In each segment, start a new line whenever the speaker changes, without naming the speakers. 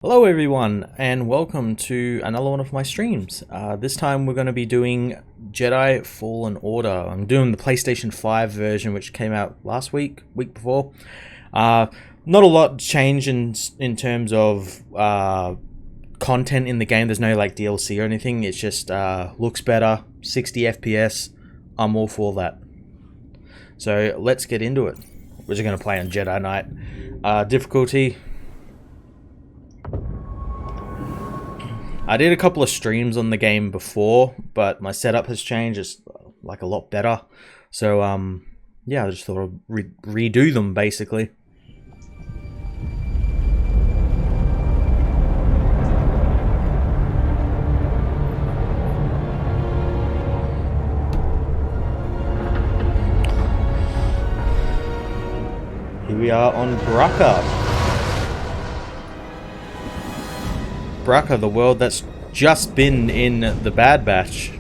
Hello everyone, and welcome to another one of my streams. This time we're going to be doing Jedi Fallen Order. I'm doing the PlayStation 5 version, which came out last week before. Not a lot changed in terms of content in the game. There's no like DLC or anything. It's just looks better, 60 FPS. I'm all for that. So let's get into it. We're just going to play on Jedi Knight. Difficulty. I did a couple of streams on the game before, but my setup has changed. It's like a lot better. So, yeah, I just thought I'd redo them, basically. Here we are on Bracca. Bracca, the world that's just been in the Bad Batch.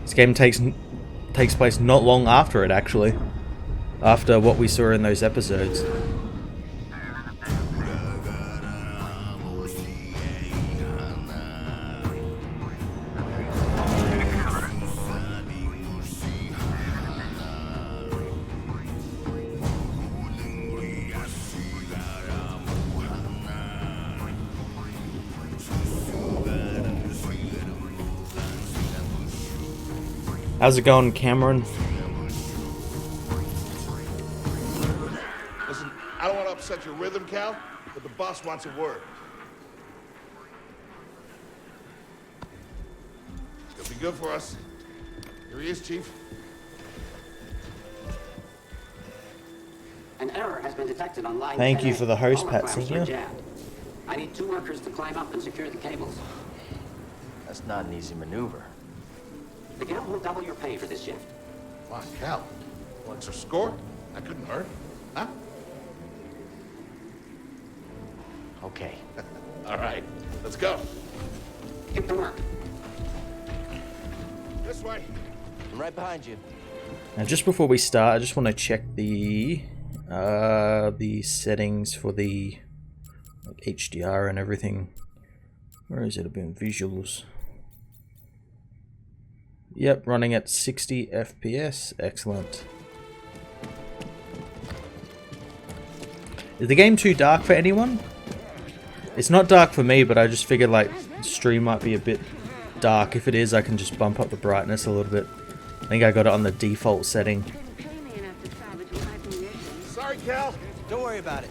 This game takes place not long after it, actually. After what we saw in those episodes. How's it going, Cameron?
Listen, I don't want to upset your rhythm, Cal, but the boss wants a word. It's gonna be good for us. Here he is, Chief.
An error has been detected on line.
Thank you for the host, Pat Senior.
I need 2 workers to climb up and secure the cables.
That's not an easy maneuver.
The guild will double your pay for this shift.
Come on, Cal. Want extra score? That couldn't hurt. Huh?
Okay.
All right, let's go.
Get to work.
This way.
I'm right behind you.
Now, just before we start, I just want to check the settings for the like, HDR and everything. Where is it? About visuals. Yep, running at 60 FPS. Excellent. Is the game too dark for anyone? It's not dark for me, but I just figured like the stream might be a bit dark. If it is, I can just bump up the brightness a little bit. I think I got it on the default setting.
Sorry, Cal.
Don't worry about it.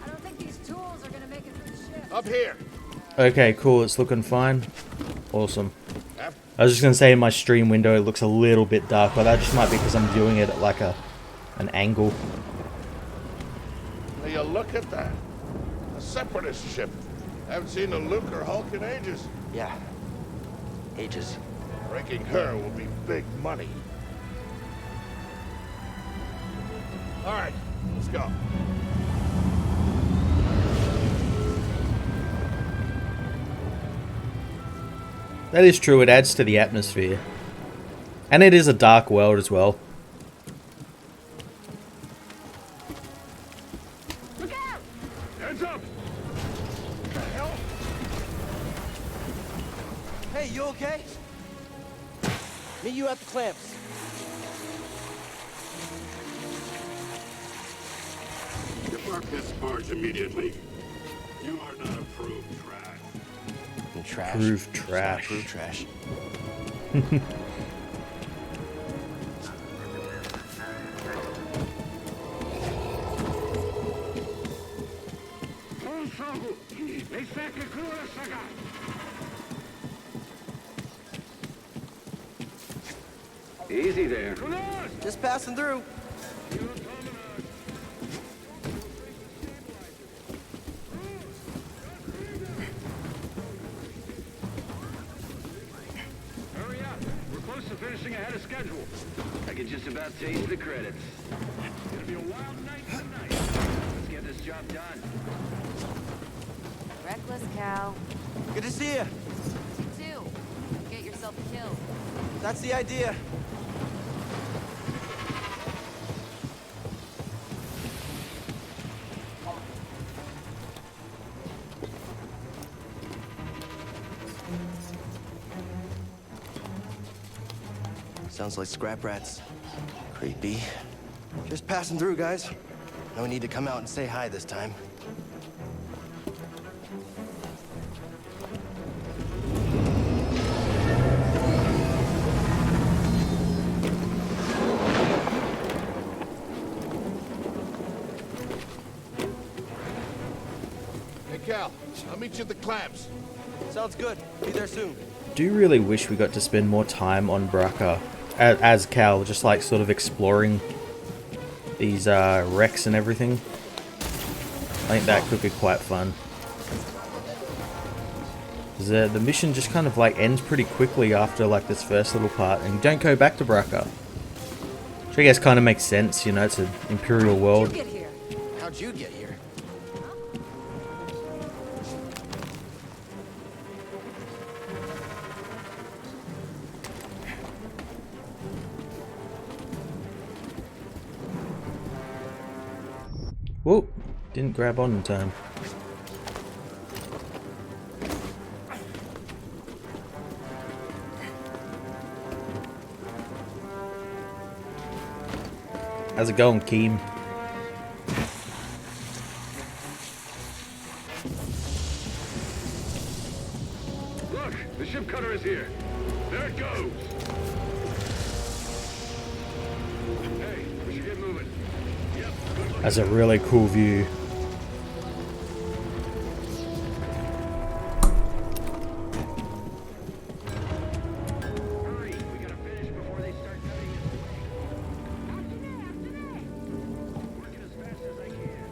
I don't think these tools are gonna make it through the shift.
Up here.
Okay, cool. It's looking fine. Awesome. I was just gonna say in my stream window it looks a little bit dark, but that just might be because I'm doing it at like an angle.
Will you look at that? A separatist ship. Haven't seen a Luke or Hulk in ages.
Yeah. Ages.
Breaking her will be big money. All right, let's go.
That is true, it adds to the atmosphere. And it is a dark world as well.
Look out! Hands up! What the hell?
Hey, you okay? Meet you at the clamps.
Depart this barge immediately. You are not approved trash.
Trash.
Proof trash.
Proof trash.
Easy there.
Just passing through.
Hurry up. We're close to finishing ahead of schedule. I can just about taste the credits. It's gonna be a wild night tonight. Let's get this job done.
Reckless, Cal.
Good to see you.
You too. Get yourself killed.
That's the idea. Sounds like scrap rats. Creepy. Just passing through, guys. No need to come out and say hi this time.
Hey, Cal, I'll meet you at the clamps.
Sounds good. Be there soon.
Do really wish we got to spend more time on Braca as Cal, just like sort of exploring these wrecks and everything. I think that could be quite fun. 'Cause the mission just kind of like ends pretty quickly after like this first little part, and you don't go back to Braca. Which I guess kind of makes sense, you know, it's an Imperial world.
Get here.
How'd you get here?
Whoa, didn't grab on in time. How's it going, Keem?
Look, the ship cutter is here. There it goes. Hey, we should get moving. Yep, good luck.
That's a really cool view.
Hurry, we gotta finish before they start cutting us away. Working as fast as I can.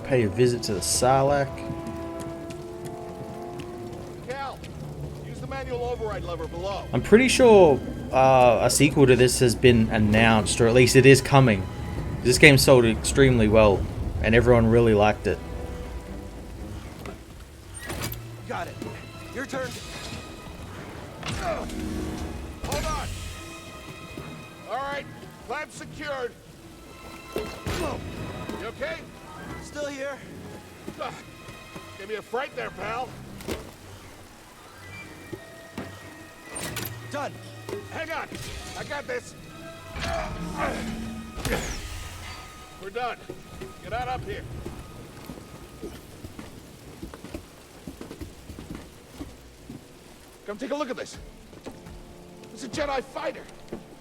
Pay a visit to the Sarlacc.
Cal, use the manual override lever below.
I'm pretty sure a sequel to this has been announced, or at least it is coming. This game sold extremely well, and everyone really liked it.
Got it. Your turn.
Hold on. All right, clamp secured. You okay?
Still here.
Give me a fright there, pal.
Done.
Hang on, I got this. We're done. Get out up here. Come take a look at this. It's a Jedi fighter.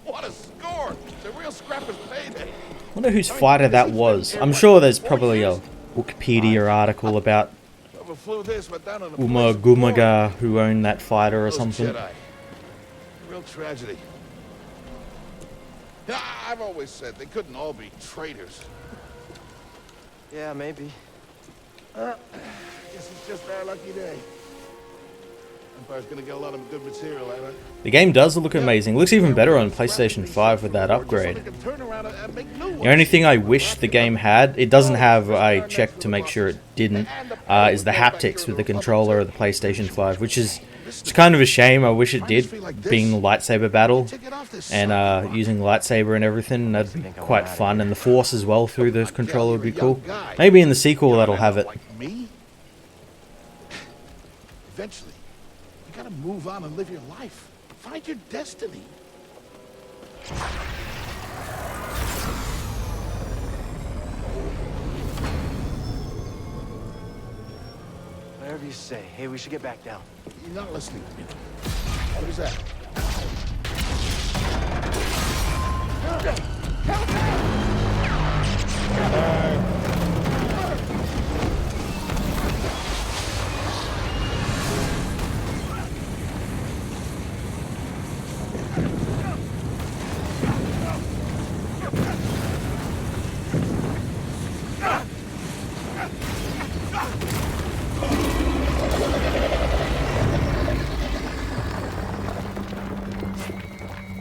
What a score! It's a real scrapper's payday.
I wonder whose fighter that was. I'm sure there's probably a Wikipedia article about
Whoever flew this went down on a
Uma
place of
Gumaga who owned that fighter or
Those
something.
Jedi. Real tragedy. Yeah, I've always said they couldn't all be traitors.
Yeah, maybe.
Guess it's just our lucky day. Empire's gonna get a lot of good material out of it.
The game does look amazing. Looks even better on PlayStation 5 with that upgrade. The only thing I wish the game had, it doesn't have, I checked to make sure it didn't, is the haptics with the controller of the PlayStation 5, which is it's kind of a shame. I wish it did, being the lightsaber battle and using lightsaber and everything. That'd be quite fun, and the Force as well through the controller would be cool. Maybe in the sequel that'll have it.
Like me? Eventually, you gotta move on and live your life. Find your destiny.
Whatever you say. Hey, we should get back down.
You're not listening to me. What was that?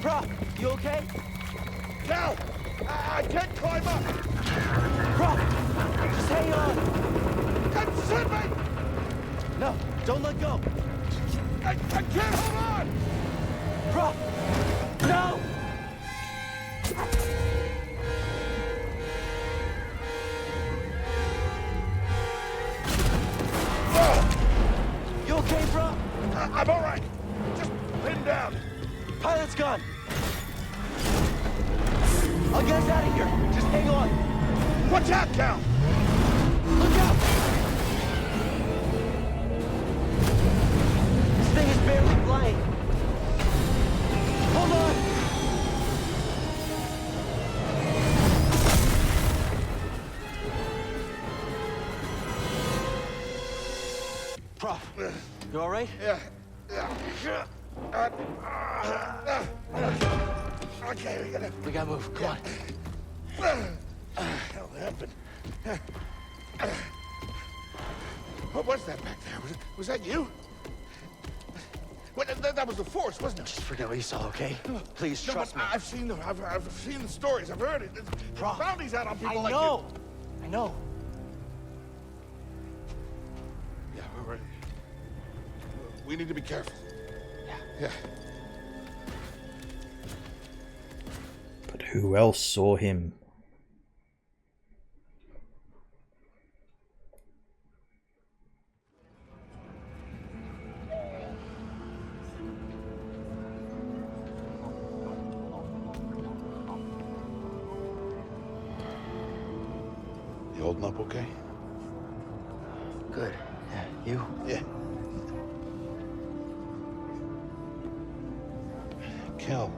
Bro, you okay?
Cal! I can't climb up!
Bro, just hang on.
Consent me!
No, don't let go.
I can't hold on!
Bro, no! You okay, bro?
I'm all right. Just pin down. Cal!
Look out! This thing is barely flying. Hold on! Prof, you all right?
Yeah. Okay,
We gotta move. Come on.
hell happened? What was that back there? Was that you? What, that was the Force, wasn't it?
Just forget what you saw, okay? Please
No,
trust
but
me.
I've seen the stories. I've heard it. There's
Prof,
bounties out on people
I
like
know. I know.
you. Yeah, we're ready. We need to be careful. Yeah.
But who else saw him?
You holding up okay?
Good. Yeah, you?
Yeah. Cal,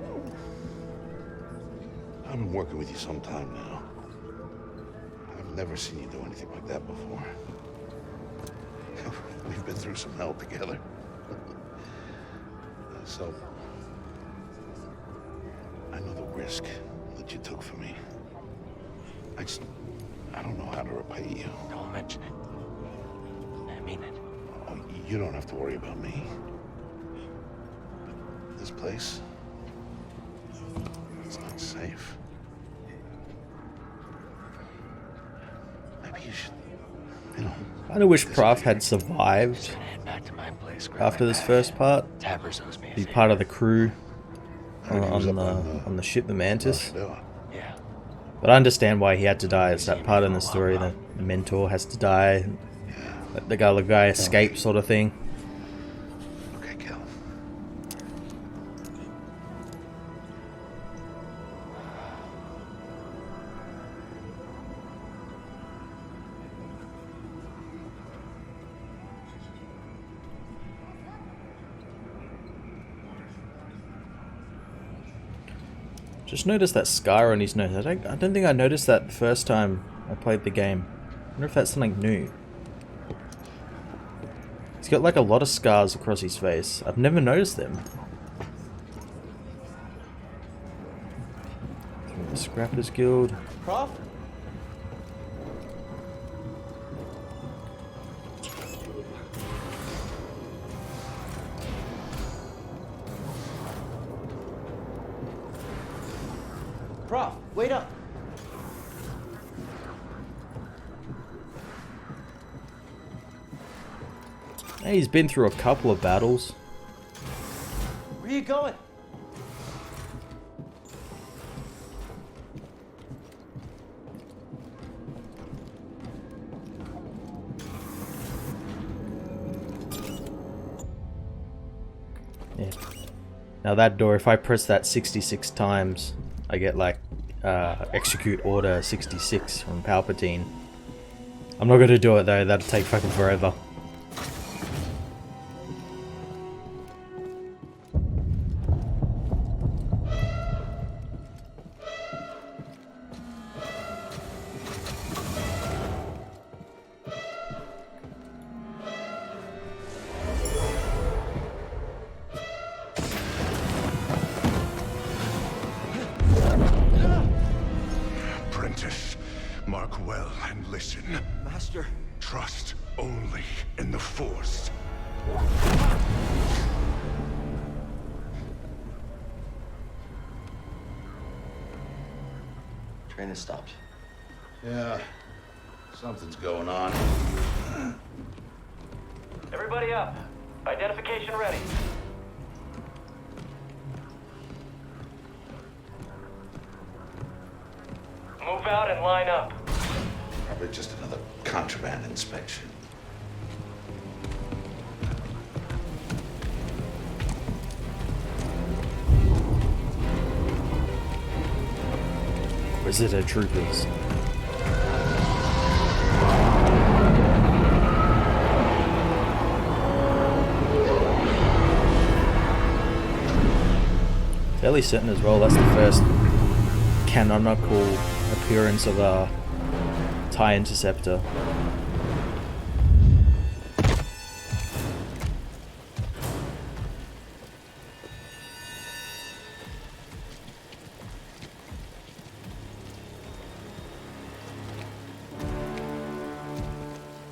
I've been working with you some time now. I've never seen you do anything like that before. We've been through some hell together. So, I know the risk that you took for me. I don't know how to repay you.
Don't mention it. I mean it.
Oh, you don't have to worry about me. This place, it's not safe. Maybe you should,
I kinda wish Prof had survived
Gonna head back to my place. grab
after
my
this
bag.
first part.
Tappers owes me a
Be
favor.
part of the crew
Heard he was up
on the ship, the Mantis.
Yeah.
Yeah.
But I understand why he had to die. It's that part in the story that the mentor has to die. Let the guy escape, sort of thing.
Okay, Cal.
Just noticed that scar on his nose. I don't think I noticed that the first time I played the game. I wonder if that's something new. He's got like a lot of scars across his face. I've never noticed them. The Scrappers Guild.
Prof? Prof, wait up.
Hey, he's been through a couple of battles.
Where you going?
Yeah. Now that door, if I press that 66 times, I get like execute order 66 from Palpatine. I'm not gonna do it though, that'll take fucking forever.
Apprentice, mark well and listen.
Master.
Trust only in the Force.
Train has stopped.
Yeah. Something's going on.
Everybody up. Identification ready. Move out and line up.
Probably just another contraband inspection.
Inquisitor troopers. fairly certain as well that's the first canonical appearance of a TIE Interceptor.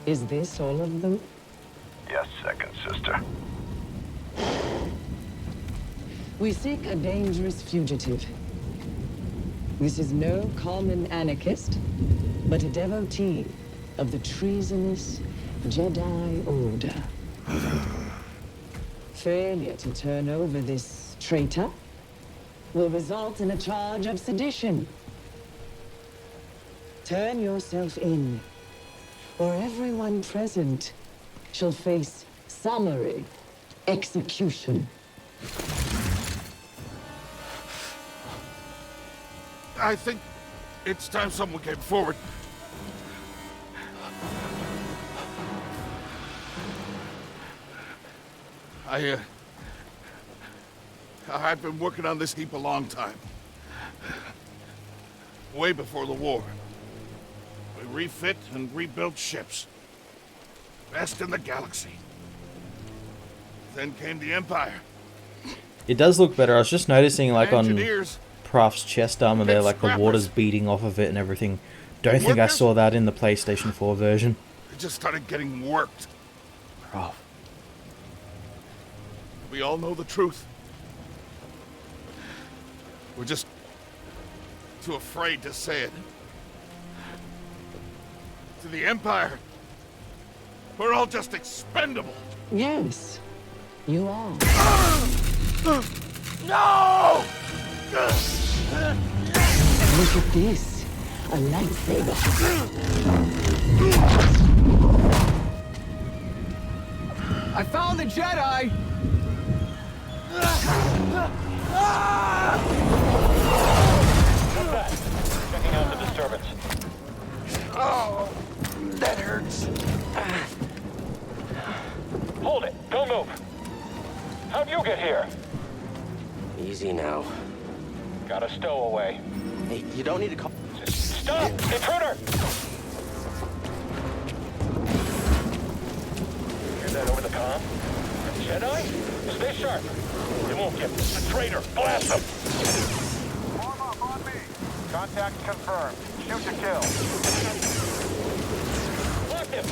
Is this all of them?
Yes, second sister.
We seek a dangerous fugitive. This is no common anarchist, but a devotee of the treasonous Jedi Order. Failure to turn over this traitor will result in a charge of sedition. Turn yourself in, or everyone present shall face summary execution.
I think it's time someone came forward. I've been working on this heap a long time. Way before the war. We refit and rebuilt ships. Best in the galaxy. Then came the Empire.
It does look better. I was just noticing, like, on
Engineers,
Praft's chest armor there, like the water's beating off of it and everything. Don't think I saw that in the PlayStation 4 version.
it just started getting worked.
Praft.
We all know the truth. We're just too afraid to say it. To the Empire, we're all just expendable.
Yes, you are.
No!
Look at this, a lightsaber.
I found the Jedi!
Come back. Checking out the disturbance.
Oh, that hurts.
Hold it. Don't move. How'd you get here?
Easy now.
Got a stowaway.
Hey, you don't need to call.
Stop! Intruder! Hear that over the comm? Jedi? Stay sharp. They won't get a traitor. Blast them!
Warm up on me. Contact confirmed. Shoot to kill.
Lock him!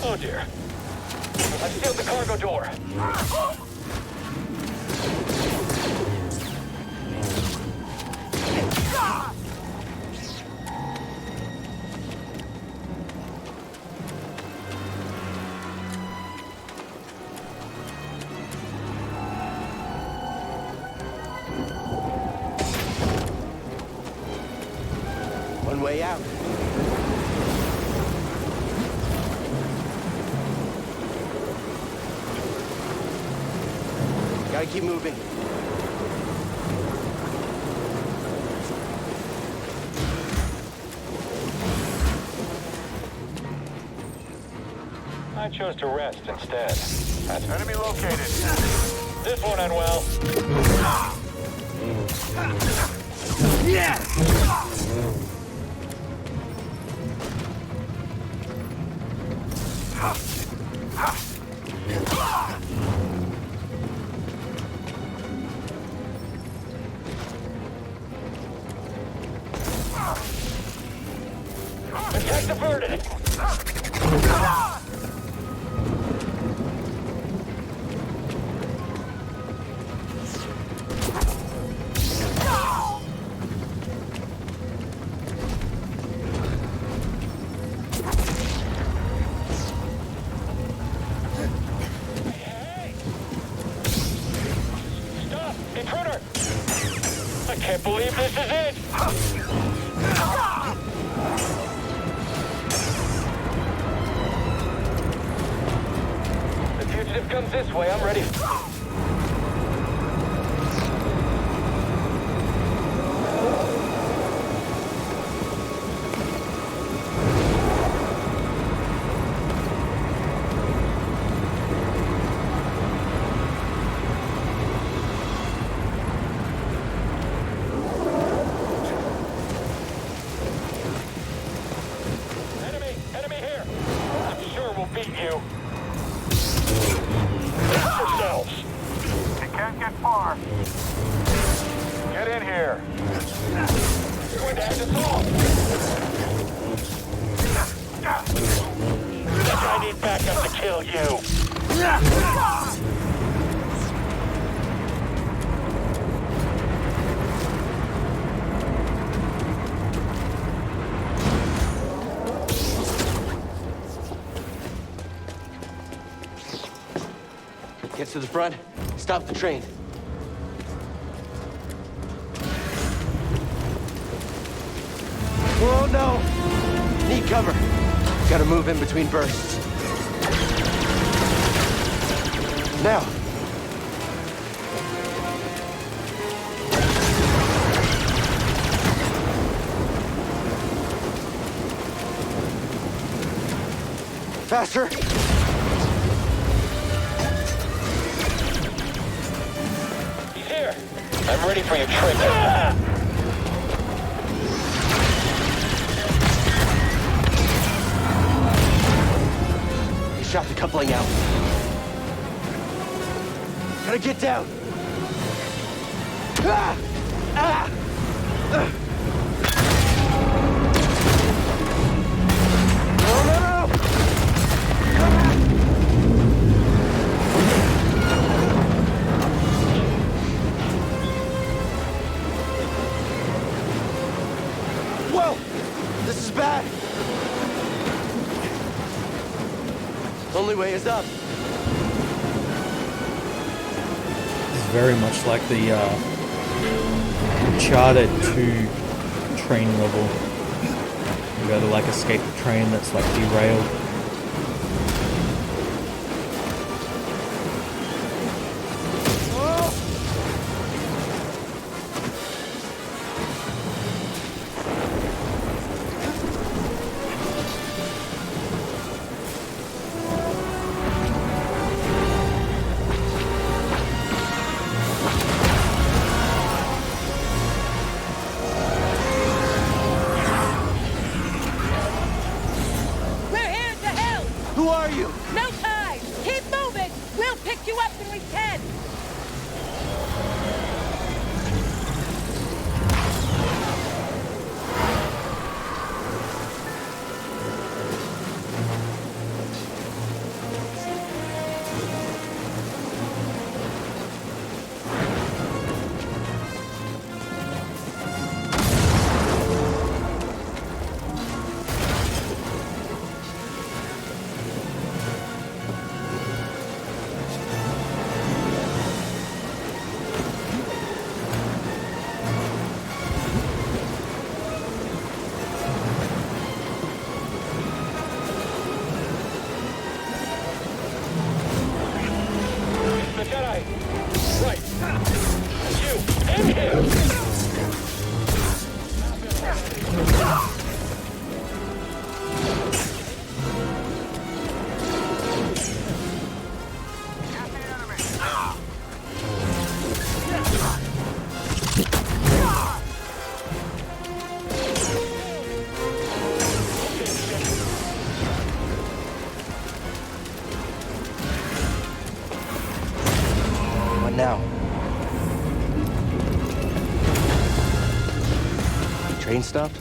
Oh dear. I sealed the cargo door.
One way out. Gotta keep moving.
I chose to rest instead. That's
Enemy located.
this one went well. Attack diverted! Hey! Stop! Intruder! I can't believe this is it! The fugitive comes this way, I'm ready. meet you. Brace yourselves.
You can't get far.
Get in here. You're going to end us all. I need backup to kill you.
Get to the front, stop the train. Oh no! Need cover. Gotta move in between bursts. Now! Faster!
He's here. I'm ready for your trick.
Shot the coupling out. Gotta get down. Ah! Ah! Oh, no! Whoa! This is bad. Only way is up.
This is very much like the Uncharted 2 train level. You go to like escape the train that's like derailed.
Who are you?
No time! Keep moving! We'll pick you up when we can!
The Jedi. Right. You. In here.
What now? Train stopped?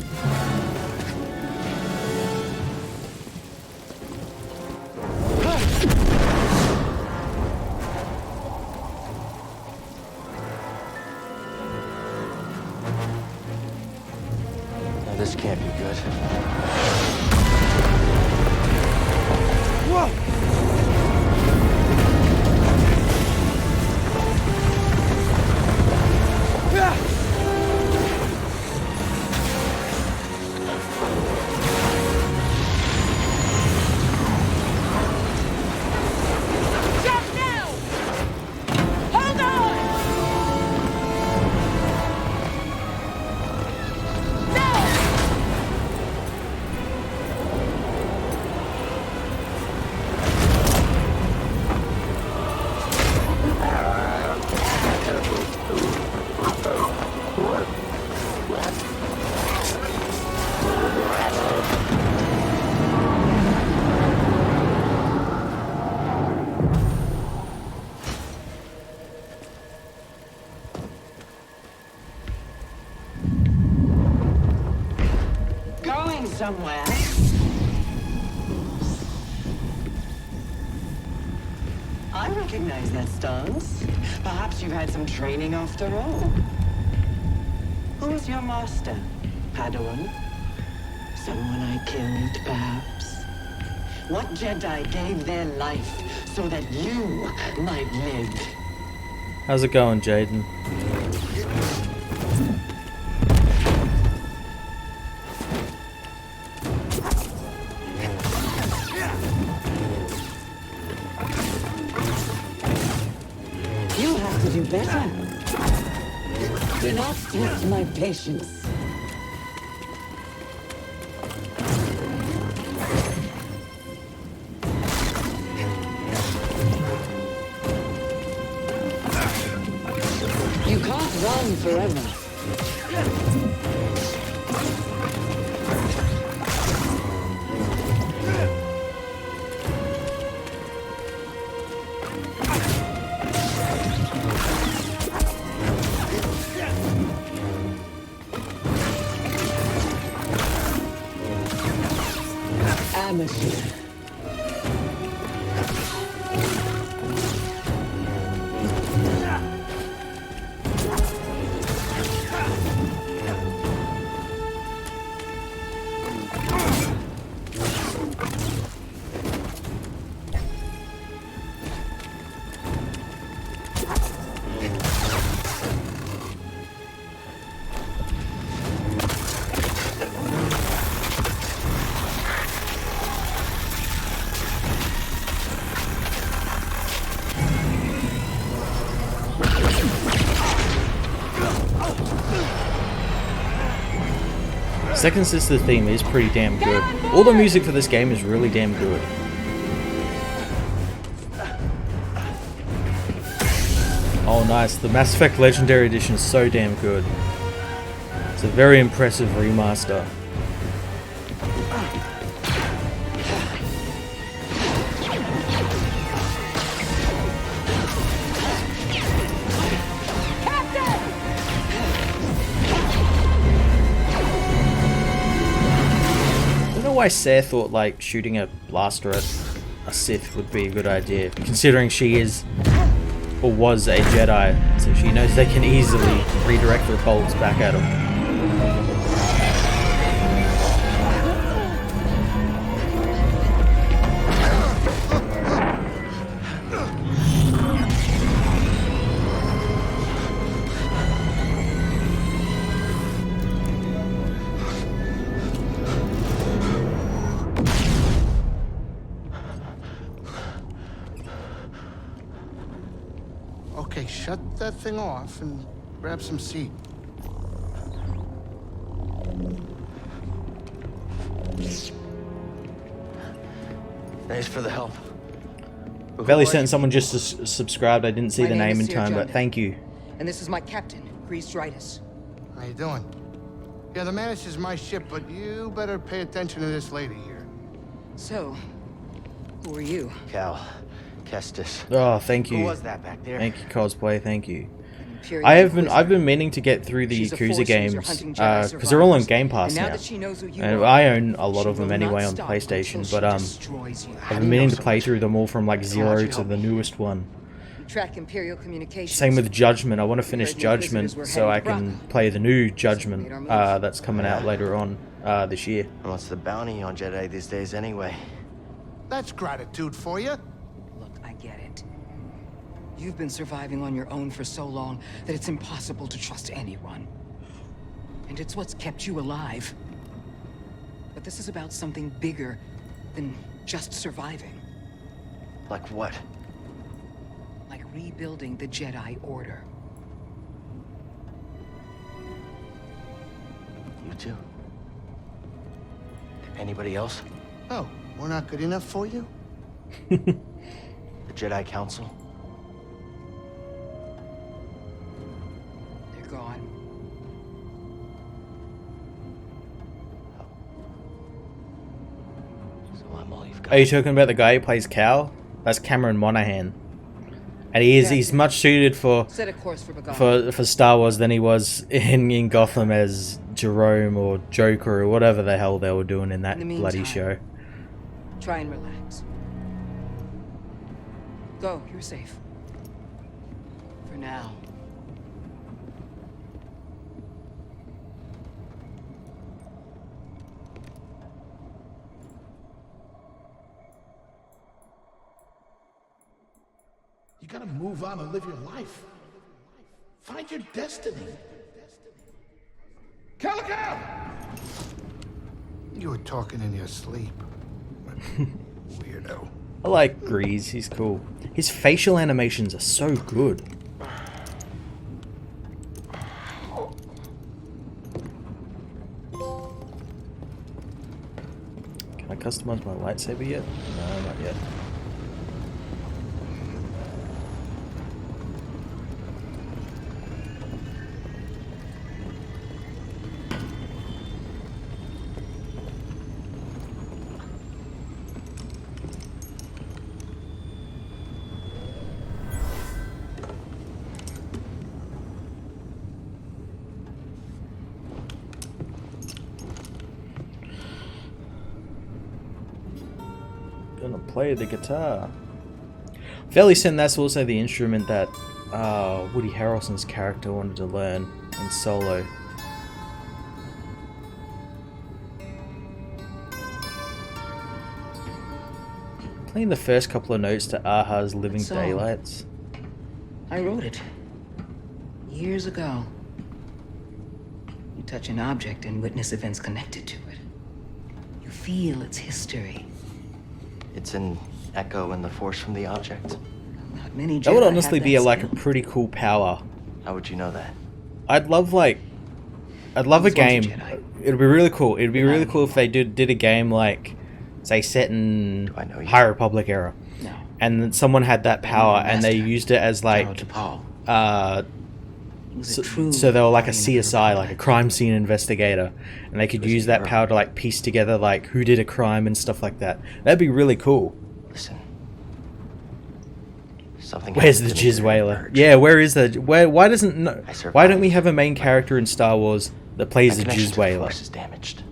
Now this can't be good. Whoa!
somewhere. I recognize that stance. Perhaps you've had some training after all. Who was your master, Padawan? Someone I killed, perhaps? What Jedi gave their life so that you might live?
How's it going, Jaden?
You have to do better. Do not test my patience. You can't run forever. Amateur.
Second Sister theme is pretty damn good. All the music for this game is really damn good. Oh nice, the Mass Effect Legendary Edition is so damn good. It's a very impressive remaster. Why Sarah thought like shooting a blaster at a Sith would be a good idea, considering she is or was a Jedi, so she knows they can easily redirect their bolts back at them.
Okay, shut that thing off and grab some seat.
Thanks for the help.
Fairly certain someone just subscribed. I didn't see the name in time, but thank you.
And this is my captain, Grease Dritus.
How you doing? Yeah, the Mantis is my ship, but you better pay attention to this lady here.
So, who are you?
Cal Kestis.
Oh, thank you.
Who was that back there?
Thank you, cosplay. Thank you.
Imperial
I've been meaning to get through the Yakuza games because they're all on Game Pass now, and I own a lot of them anyway on PlayStation. But I've been meaning to play through them all from like 0 to the newest one.
Track Imperial communications.
Same with Judgment. I want to finish Judgment so I can play the new Judgment that's coming out later on this year.
What's the bounty on Jedi these days anyway?
That's gratitude for you.
Look, I get it. You've been surviving on your own for so long that it's impossible to trust anyone. And it's what's kept you alive. But this is about something bigger than just surviving.
Like what?
Like rebuilding the Jedi Order.
You too? Anybody else?
Oh, we're not good enough for you?
The Jedi Council?
They're gone.
So I'm all you've got.
Are you talking about the guy who plays Cal? That's Cameron Monaghan. And he's much suited for
Set a course for
Star Wars than he was in Gotham as Jerome or Joker or whatever the hell they were doing in that
In the
bloody
meantime,
show.
Try and relax. Go, you're safe. For now.
You gotta move on and live your life. Find your destiny. Calico! You were talking in your sleep. Weirdo.
I like Grease, he's cool. His facial animations are so good. Can I customize my lightsaber yet? No, not yet. Gonna play the guitar. Fairly certain that's also the instrument that Woody Harrelson's character wanted to learn in Solo. Playing the first couple of notes to Aha's Living
So,
Daylights.
I wrote it. Years ago. You touch an object and witness events connected to it. You feel its history.
It's an echo in the force from the object.
Not many Jedi
That would honestly
have
be
that
like a
skill.
pretty cool power.
How would you know that?
I'd love a game. It'd be really cool. It'd be really cool if they did a game like, say, set in High Republic era,
No.
and then someone had that power and they used it as like, so they were like a CSI, like a crime scene investigator, and they could use that power to like piece together like who did a crime and stuff like that. That'd be really cool.
Listen. Something
Where's the
happened to me
Jizz
during the
Whaler?
purge.
Yeah, where is the why doesn't no,
I survived.
why don't we have a main character in Star Wars that plays
My
the
connection
Jizz
to the
Whaler?
Force is damaged.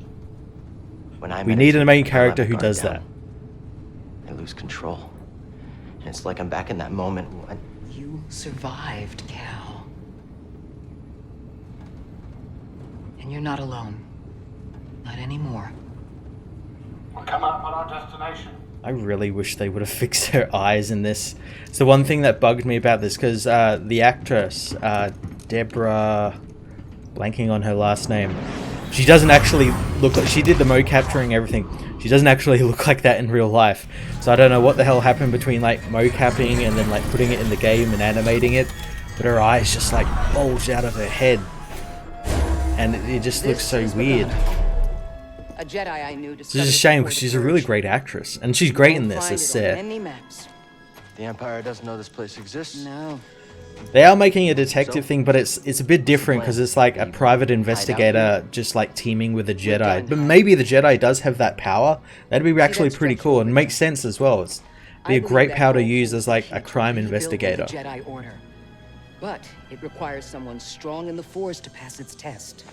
When I
We
meditate,
need a main
I let
character
my
who
guard
does
down.
that.
I lose control. And it's like I'm back in that moment when
You survived, Cal. And you're not alone. Not anymore.
We're coming up on our destination.
I really wish they would have fixed her eyes in this. It's the one thing that bugged me about this, because the actress, Deborah, blanking on her last name, she doesn't actually look like, she did the mo-capturing everything. She doesn't actually look like that in real life. So I don't know what the hell happened between like mo-capping and then like putting it in the game and animating it. But her eyes just like bulged out of her head. And it just looks so weird.
A Jedi I knew
It's just a shame because she's a really great actress. And she's great in this as Sith.
the Empire doesn't know this place exists.
No.
They are making a detective thing, but it's a bit different because it's like a private investigator just like teaming with a Jedi. But maybe the Jedi does have that power. That'd be actually pretty cool and makes sense as well. It's be a great power to use as like a crime investigator.
Jedi Order. But it requires someone strong in the Force to pass its test.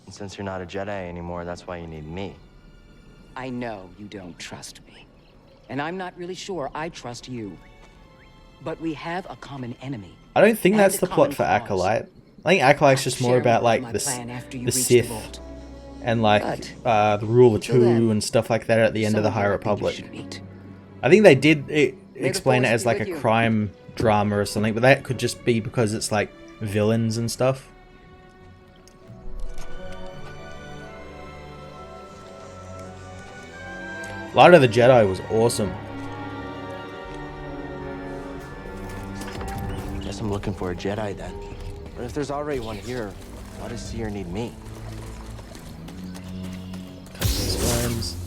And since you're not a Jedi anymore, that's why you need me.
I know you don't trust me. And I'm not really sure I trust you. But we have a common enemy.
I don't think
and
that's
a
the plot
common
for
cause.
Acolyte. I think Acolyte's just more
Share
about
with you
like
my
the
plan after you
the
reach the
Sith
vault.
and like the rule of
until then,
two and stuff like that at the end of the
someone
High
I think you
Republic.
should meet.
I think they did explain it
Force
as
be
like
with
a
you.
crime drama or something, but that could just be because it's like villains and stuff. Light of the Jedi was awesome.
Guess I'm looking for a Jedi then. But if there's already one here, why does Seer need me?
Worms.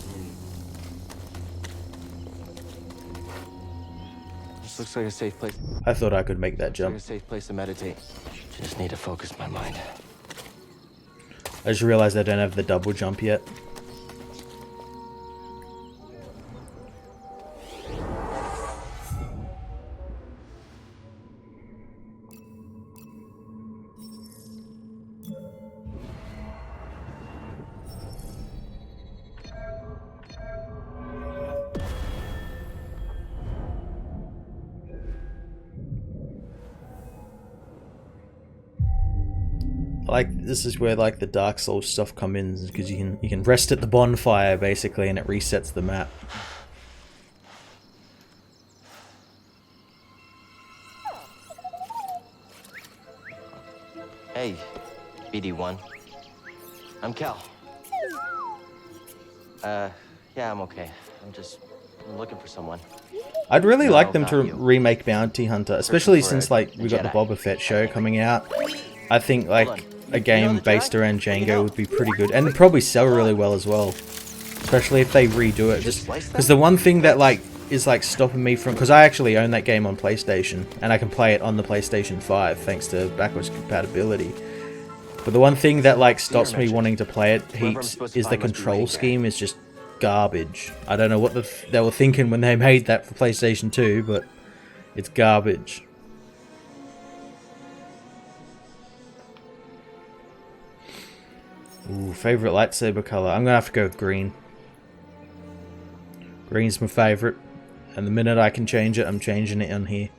This looks like a safe place.
I thought I could make that
Looks like
jump.
a safe place to meditate. Just need to focus my mind.
I just realized I don't have the double jump yet. Like, this is where like the Dark Souls stuff come in, because you can rest at the bonfire basically, and it resets the map.
Hey, BD1. I'm Cal. Yeah, I'm okay. I'm looking for someone.
I'd really like them to
value.
remake Bounty Hunter, especially
for
since
a
like we got the
Jedi.
Boba Fett show coming out. I think like a game based around Django would be pretty good, and it'd probably sell really well as well, especially if they redo it. Just because the one thing that like is like stopping me from, because I actually own that game on PlayStation and I can play it on the PlayStation 5 thanks to backwards compatibility. But the one thing that like stops me wanting to play it heaps is the control scheme is just garbage. I don't know what they were thinking when they made that for PlayStation 2, but it's garbage. Ooh, favorite lightsaber color. I'm gonna have to go with green. Green's my favorite, and the minute I can change it, I'm changing it on here.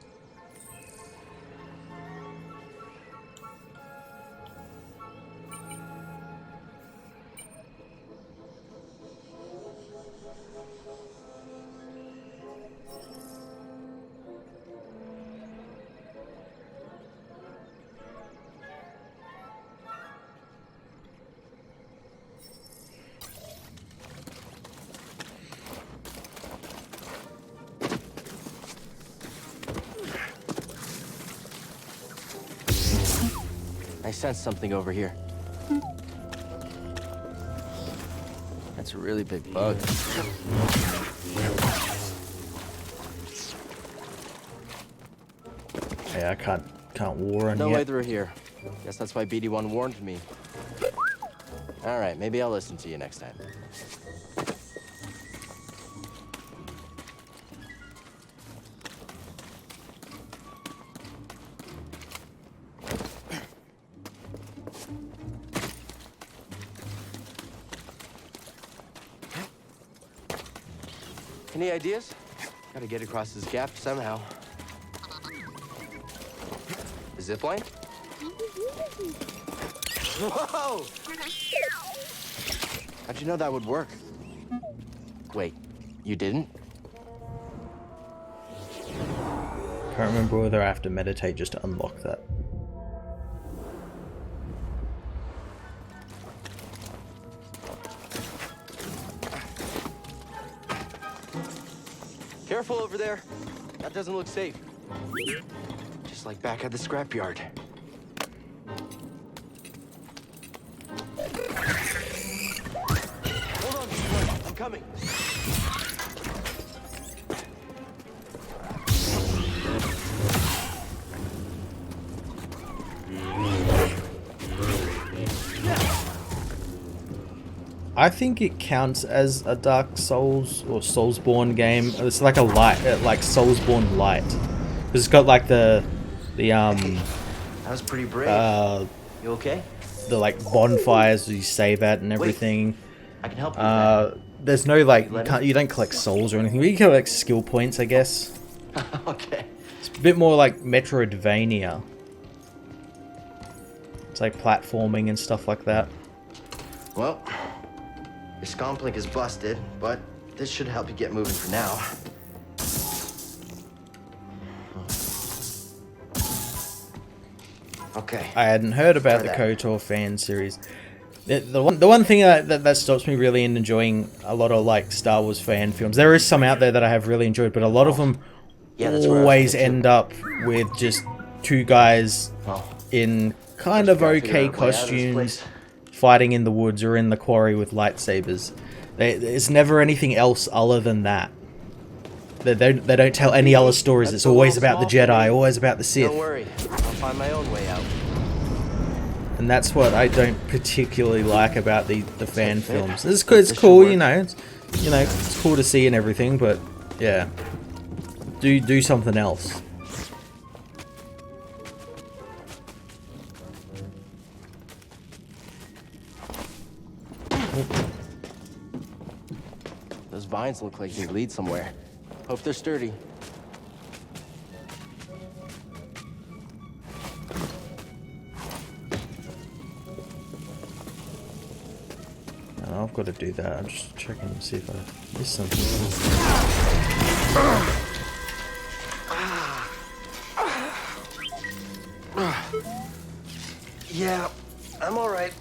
I sense something over here. That's a really big bug.
Hey, I can't war on
No way
yet.
through here. Guess that's why BD1 warned me. All right, maybe I'll listen to you next time. Any ideas? Gotta get across this gap somehow. A zip line? Whoa! How'd you know that would work? Wait, you didn't?
Can't remember whether I have to meditate just to unlock that.
Careful over there. That doesn't look safe. Just like back at the scrapyard. Hold on, I'm coming.
I think it counts as a Dark Souls or Soulsborne game. It's like a light, like Soulsborne light, because it's got like the
That was pretty brave. You okay?
The like bonfires you save at and everything.
I can help you with that.
There's no like you don't collect souls or anything. You collect skill points, I guess.
Okay.
It's a bit more like Metroidvania. It's like platforming and stuff like that.
Well, your scomplink is busted, but this should help you get moving for now. Okay.
I hadn't heard about the KOTOR fan series. The one thing that stops me really in enjoying a lot of like Star Wars fan films. There is some out there that I have really enjoyed, but a lot of them always end up with just two guys in kind of okay costumes fighting in the woods or in the quarry with lightsabers. It's never anything else other than that. They don't tell any other stories. It's always about the Jedi, always about the Sith.
Don't worry, I'll find my own way out.
And that's what I don't particularly like about the fan films. It's cool, you know. It's cool to see and everything, but yeah, do something else.
Those vines look like they lead somewhere. Hope they're sturdy.
I've got to do that. I'm just checking to see if I missed something.
Yeah, I'm all right.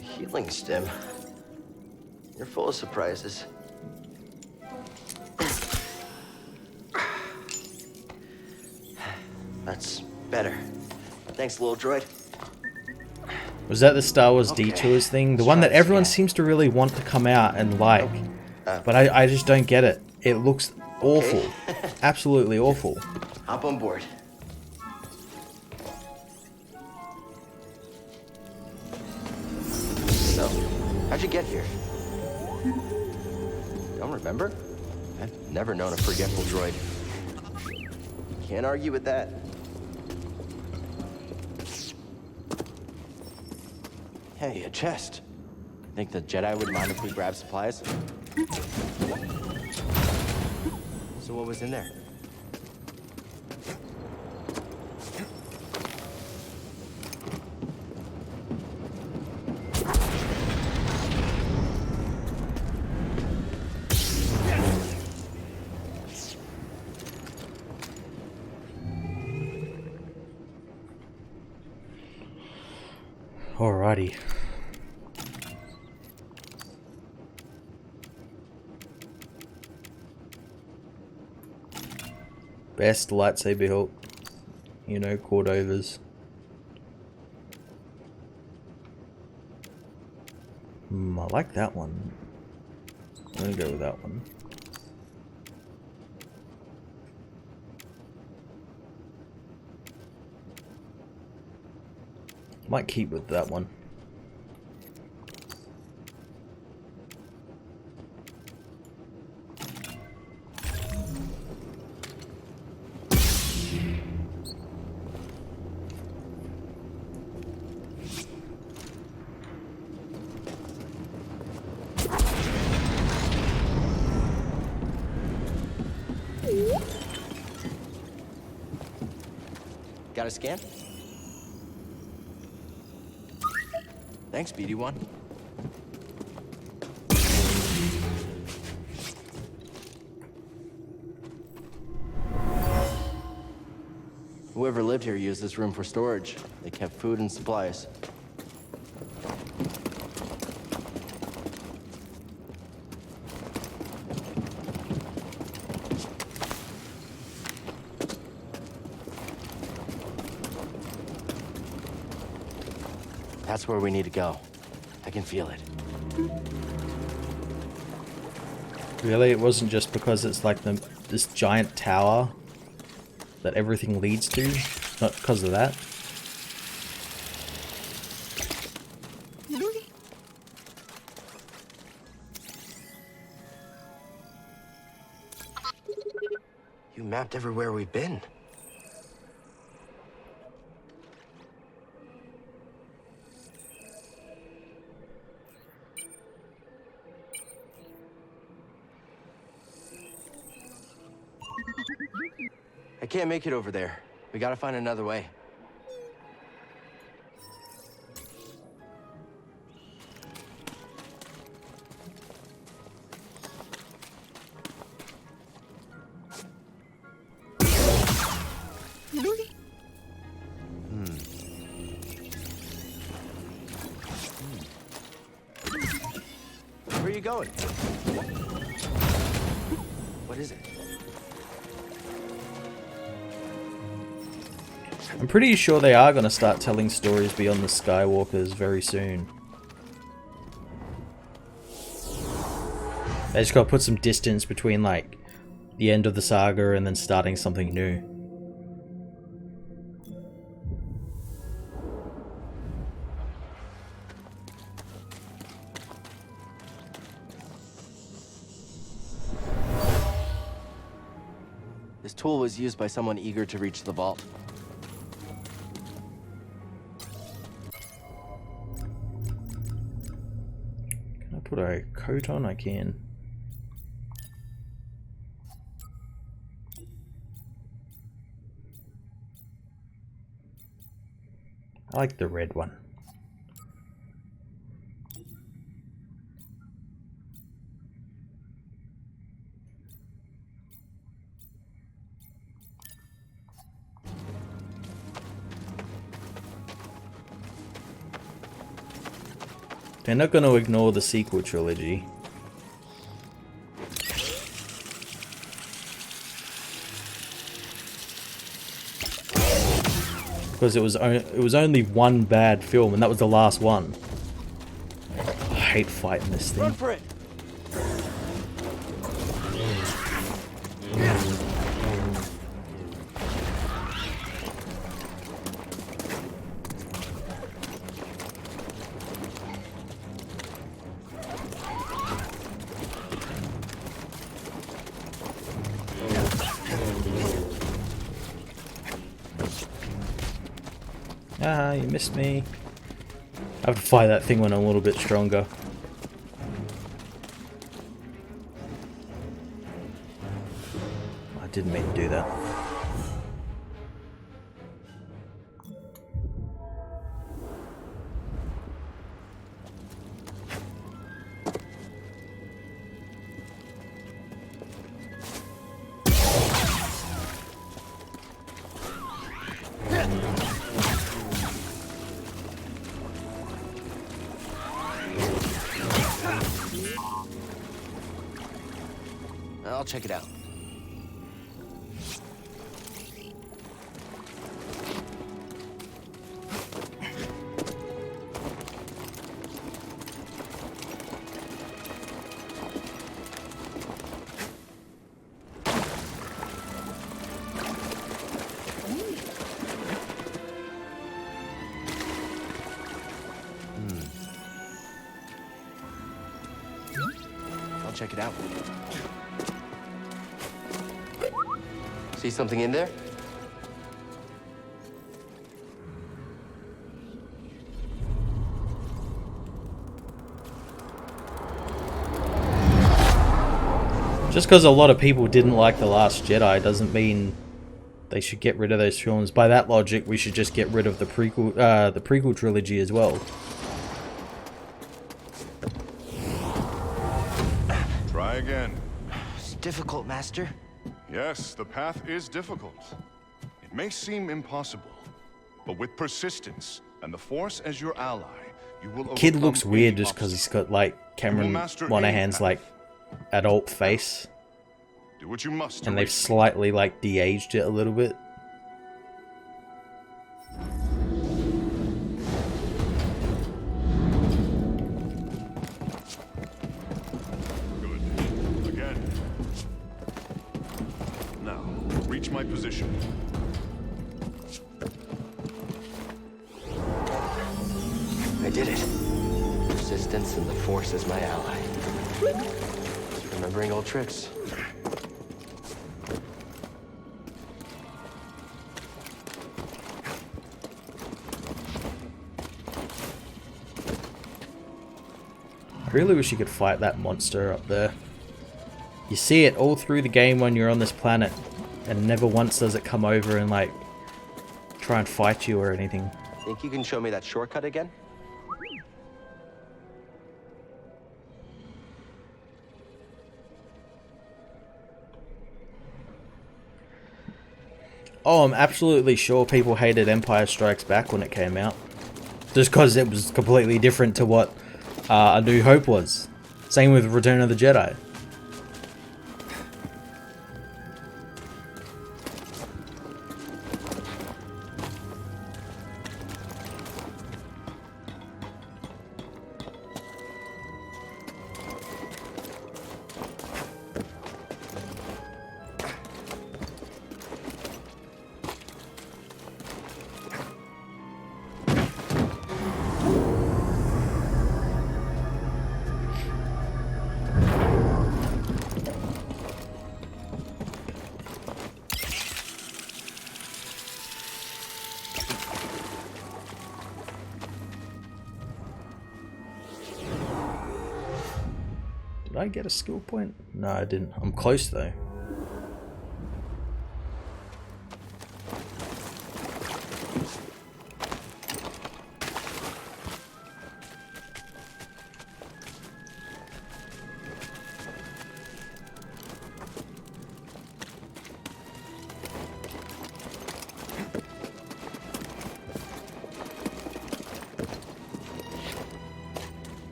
Healing stim. You're full of surprises. That's better. Thanks, little droid.
Was that the Star Wars
Okay.
Detours thing? The one that everyone seems to really want to come out and like. But I just don't get it. It looks awful. Absolutely awful.
Hop on board. So, how'd you get here? Don't remember? I've never known a forgetful droid. Can't argue with that. Hey, a chest. Think the Jedi would mind if we grab supplies? So what was in there?
Alrighty. Best lightsaber hilt. You know, Cordovers. I like that one. I'm gonna go with that one. Might keep with that one.
Got a scan? Thanks, BD1. Whoever lived here used this room for storage. They kept food and supplies. That's where we need to go. I can feel it.
Really? It wasn't just because it's like this giant tower that everything leads to? Not because of that?
You mapped everywhere we've been. I can't make it over there. We gotta find another way. Where are you going? What is it?
I'm pretty sure they are going to start telling stories beyond the Skywalkers very soon. They just got to put some distance between like the end of the saga and then starting something new.
This tool was used by someone eager to reach the vault.
Put a coat on, I can. I like the red one. They're not going to ignore the sequel trilogy. Because it was only one bad film, and that was the last one. I hate fighting this thing.
Run for it.
Ah, you missed me. I have to fight that thing when I'm a little bit stronger. I didn't mean to do that.
I'll check it out. I'll check it out. See something in there?
Just because a lot of people didn't like The Last Jedi doesn't mean they should get rid of those films. By that logic, we should just get rid of the prequel trilogy as well.
Try again.
It's difficult, Master.
Yes, the path is difficult. It may seem impossible, but with persistence and the Force as your ally, you will
Kid
overcome
looks weird
any
just because he's got like Cameron
master
Monaghan's
any
like adult face,
Do what you must to
and they've
reach
slightly like de-aged it a little bit.
Good. Again. Now, reach my position.
I did it. Persistence and the Force as my ally. Just remembering old tricks.
I really wish you could fight that monster up there. You see it all through the game when you're on this planet, and never once does it come over and like try and fight you or anything.
Think you can show me that shortcut again?
Oh, I'm absolutely sure people hated Empire Strikes Back when it came out. Just because it was completely different to what A New Hope was. Same with Return of the Jedi. Did I get a skill point? No, I didn't. I'm close though.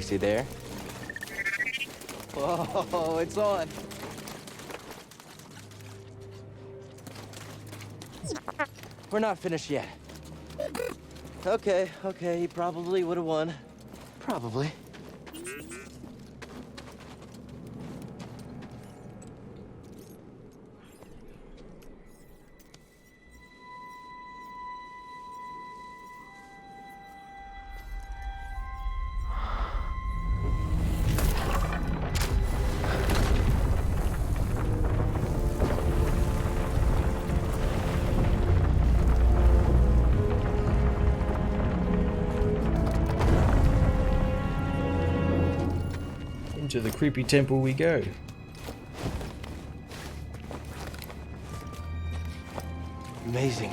Tracy there? Whoa, it's on. We're not finished yet. Okay, he probably would have won. Probably.
Into the creepy temple we go.
Amazing.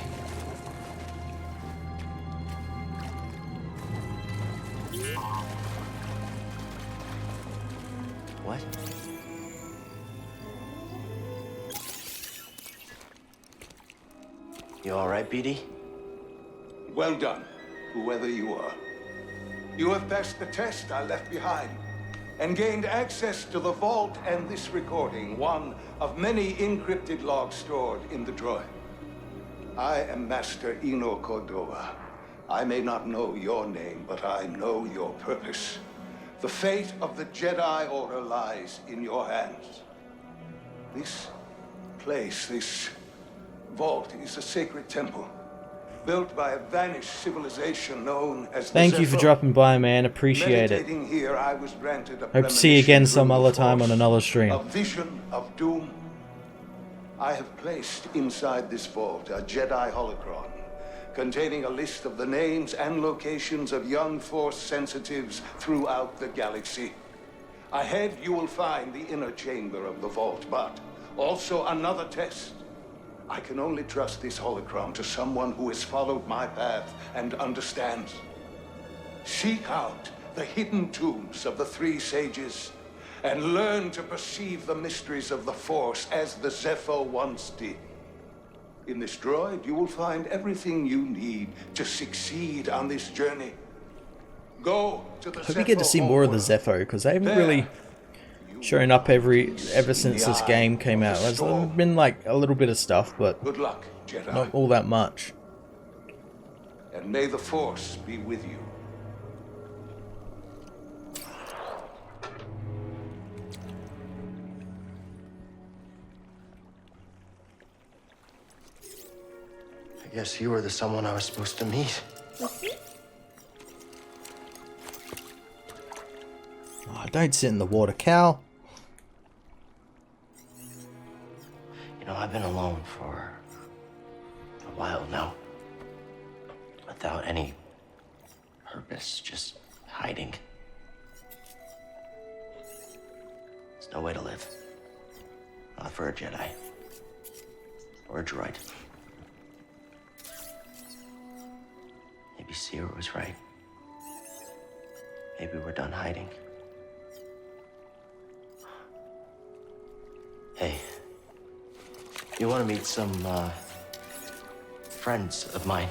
What? You all right, BD?
Well done, whoever you are. You have passed the test I left behind and gained access to the vault and this recording, one of many encrypted logs stored in the droid. I am Master Eno Cordova. I may not know your name, but I know your purpose. The fate of the Jedi Order lies in your hands. This place, this vault, is a sacred temple, built by a vanished civilization known as the
Thank you for
Zepho.
dropping by, man. Appreciate it.
Meditating here, I was granted a
Hope to see you again some
premonition
other time on another stream.
a vision of doom. I have placed inside this vault a Jedi holocron containing a list of the names and locations of young Force sensitives throughout the galaxy. Ahead, you will find the inner chamber of the vault, but also another test. I can only trust this holocron to someone who has followed my path and understands. Seek out the hidden tombs of the three sages and learn to perceive the mysteries of the Force as the Zepho once did. In this droid, you will find everything you need to succeed on this journey. Go to the
Hope you get to see more of the Zepho, because they haven't really shown up ever since this game came out. There's been like a little bit of stuff, but
good luck, Jedi.
Not all that much.
And may the Force be with you.
I guess you were the someone I was supposed to meet.
Oh, don't sit in the water, Cal.
You know, I've been alone for a while now. Without any purpose, just hiding. There's no way to live. Not for a Jedi. Or a droid. Maybe Seer was right. Maybe we're done hiding. Hey, you want to meet some friends of mine?